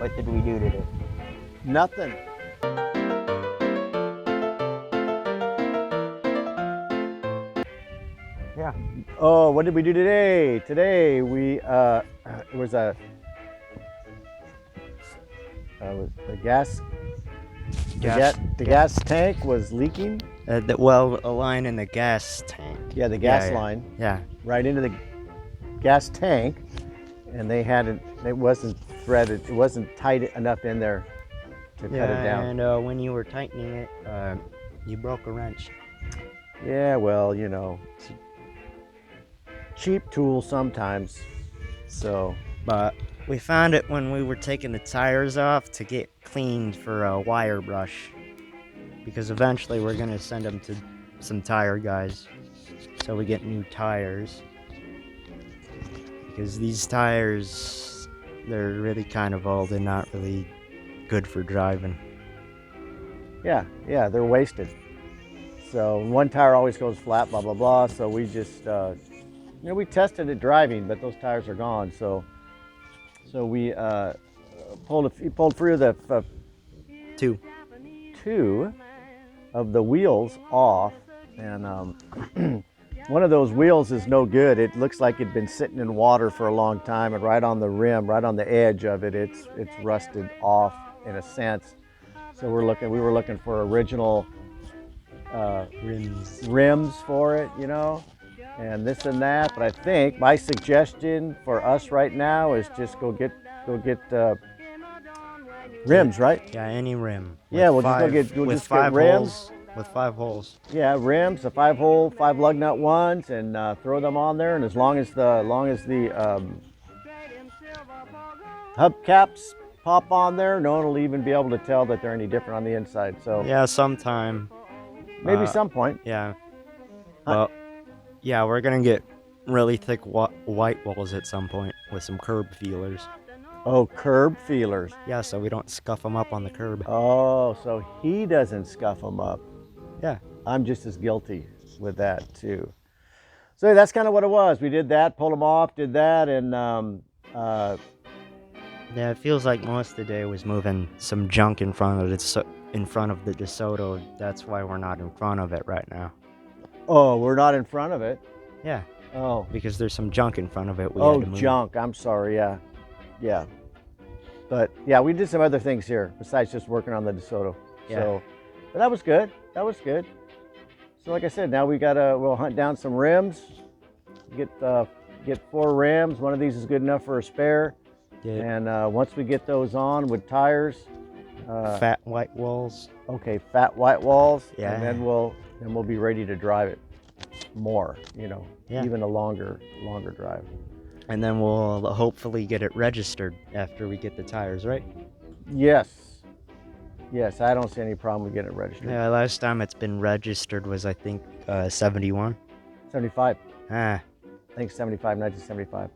What did we do today? Nothing. Yeah. Oh, what did we do today? Today we it was a the gas gas tank was leaking. A line in the gas tank. Yeah, the gas line Yeah. right into the gas tank, and they had it. It wasn't threaded. It wasn't tight enough in there to cut it down. And when you were tightening it, you broke a wrench. Yeah, well, you know, it's a cheap tool sometimes. So, But we found it when we were taking the tires off to get cleaned for a wire brush. Because eventually we're going to send them to some tire guys. So we get new tires. Because these tires, they're really kind of old and not really good for driving. yeah, they're wasted. So one tire always goes flat, blah blah blah. So we just, we tested it driving, but those tires are gone. So we pulled free of the Two. of the wheels off, and one of those wheels is no good. It looks like it'd been sitting in water for a long time, and right on the rim, right on the edge of it, it's rusted off in a sense. So we were looking for original rims for it, and this and that. But I think my suggestion for us right now is just go get rims, right? Yeah, any rim. Yeah, we'll just get rims. With 5 holes. Yeah, rims, a 5-hole, 5 lug nut ones, and throw them on there. And as long as the hubcaps pop on there, no one will even be able to tell that they're any different on the inside. So Yeah, sometime. maybe some point. Yeah. Well, yeah, we're gonna get really thick white walls at some point with some curb feelers. Oh, curb feelers. Yeah, so we don't scuff them up on the curb. Oh, so he doesn't scuff them up. Yeah. I'm just as guilty with that too. So that's kind of what it was. We did that, pulled them off, did that, and Yeah, it feels like most of the day was moving some junk in front of the DeSoto. That's why we're not in front of it right now. oh, we're not in front of it. Yeah, Oh, because there's some junk in front of it. We had to move. junk. I'm sorry. Yeah. But yeah, we did some other things here besides just working on the DeSoto. Yeah. So, but that was good. So like I said, now we'll hunt down some rims. Get 4 rims. One of these is good enough for a spare. Yeah. And once we get those on with tires, Fat white walls. okay, fat white walls, Yeah. and then we'll be ready to drive it more. Yeah. Even a longer drive. And then we'll hopefully get it registered after we get the tires, right? Yes, I don't see any problem with getting it registered. Yeah, last time it's been registered was, I think, 71. 75. Ah, I think 75, 1975.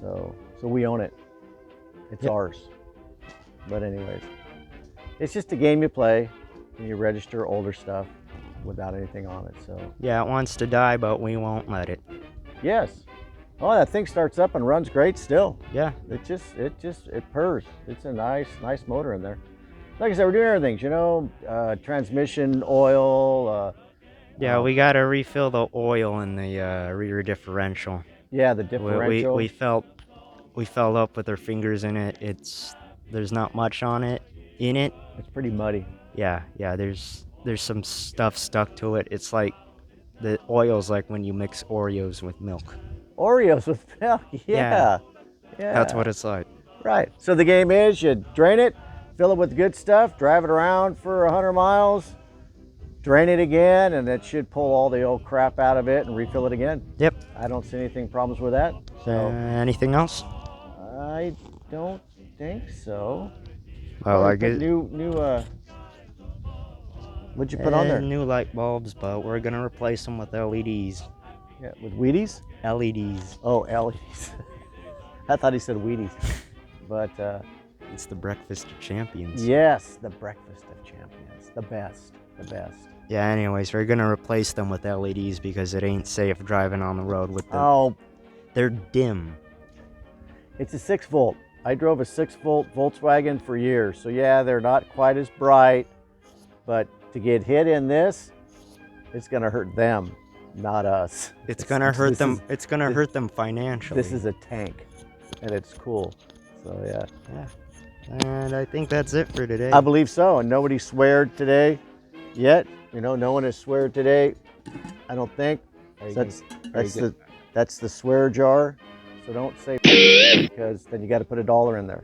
So we own it. It's Yep. ours. But anyways, it's just a game you play and you register older stuff without anything on it. So yeah, it wants to die, but we won't let it. yes. Oh, that thing starts up and runs great still. Yeah, It purrs. It's a nice motor in there. Like I said, we're doing everything, transmission, oil. yeah, we gotta refill the oil in the rear differential. Yeah, the differential. We fell up with our fingers in it. There's not much on it. It's pretty muddy. Yeah, there's some stuff stuck to it. It's like the oil's like when you mix Oreos with milk. Oreos with milk. Yeah. That's what it's like. Right. So the game is you drain it, fill it with good stuff, drive it around for 100 miles, drain it again, and it should pull all the old crap out of it and refill it again. Yep. I don't see anything problems with that. So Anything else? I don't think so. Well, I guess New what'd you put on there? new light bulbs, but we're gonna replace them with LEDs. Yeah, with Wheaties? LEDs. Oh, LEDs. I thought he said Wheaties. But It's the breakfast of champions. yes, the breakfast of champions. The best. Yeah, anyways, we're gonna replace them with LEDs because it ain't safe driving on the road with them. Oh, They're dim. it's a 6-volt. I drove a 6-volt Volkswagen for years, so yeah, they're not quite as bright, but to get hit in this, it's gonna hurt them, not us. It's gonna hurt them. Is, It's gonna hurt them financially. this is a tank, and it's cool. So yeah. Yeah. And I think that's it for today. I believe so, and nobody sweared today yet. You know, no one has sweared today. I don't think. So that's the swear jar. So don't say because then you got to put $1 in there.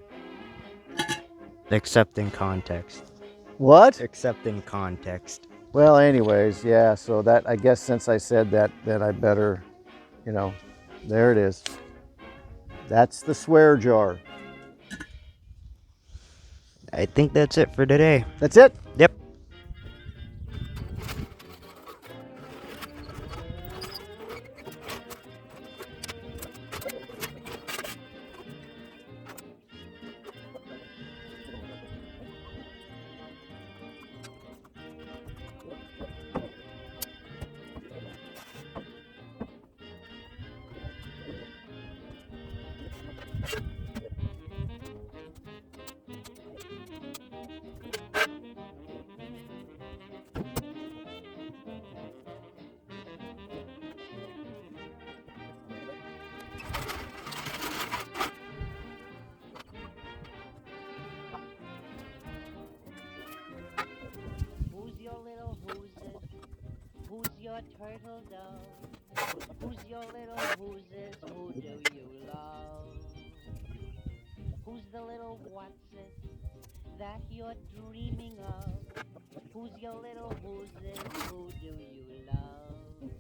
Except in context. What? Except in context. Well, anyways, yeah. So that, I guess since I said that, then I better, you know, there it is. That's the swear jar. I think that's it for today. That's it? Yep. Who's your turtle dove? Who's your little whooses? Who do you love? Who's the little what's-it that you're dreaming of? Who's your little whooses? Who do you love?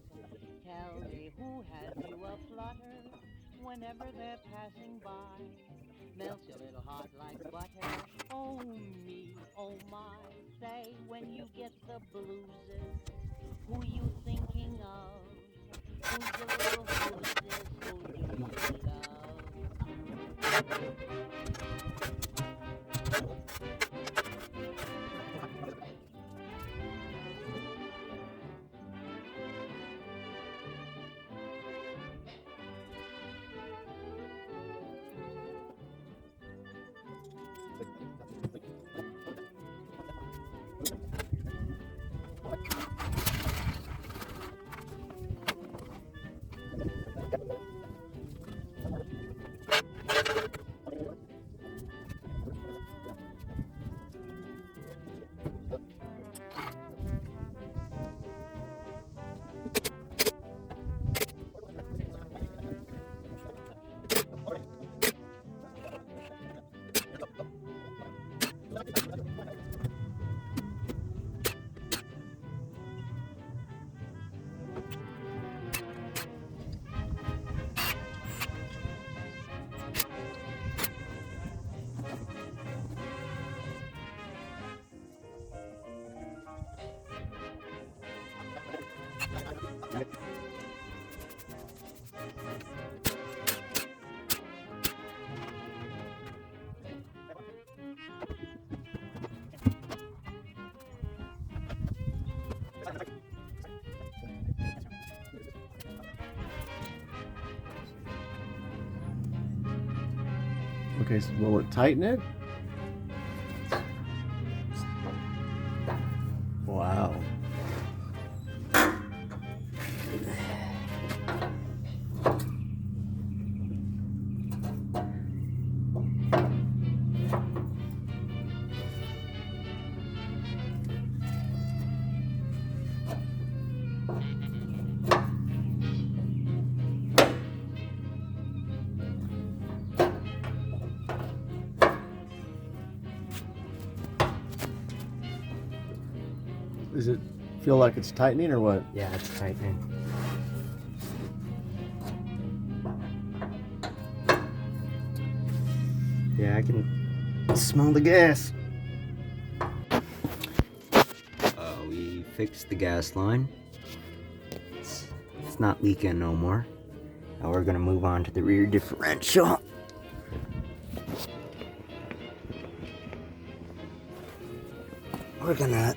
Tell me who has you aflutter whenever they're passing by? Melts your little heart like butter. Oh me, oh my, say when you get the blueses, who you thinking of? Who's your little whooses? Who do you Okay, so will it tighten it? Wow. Does it feel like it's tightening or what? Yeah, it's tightening. Yeah, I can smell the gas. We fixed the gas line. It's not leaking no more. Now we're gonna move on to the rear differential. We're gonna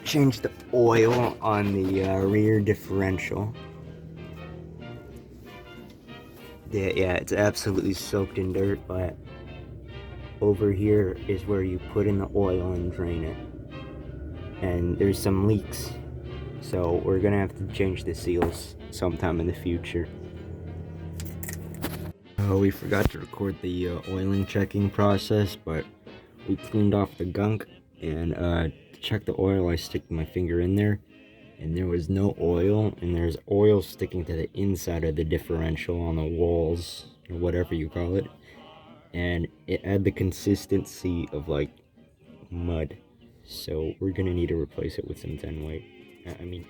change the oil on the rear differential. Yeah, it's absolutely soaked in dirt, but over here is where you put in the oil and drain it. And there's some leaks, so we're gonna have to change the seals sometime in the future. We forgot to record the oiling checking process, but we cleaned off the gunk, and to check the oil, I stick my finger in there, and there was no oil, and there's oil sticking to the inside of the differential on the walls, or whatever you call it, and it had the consistency of like mud, so we're gonna need to replace it with some 10 weight. I mean,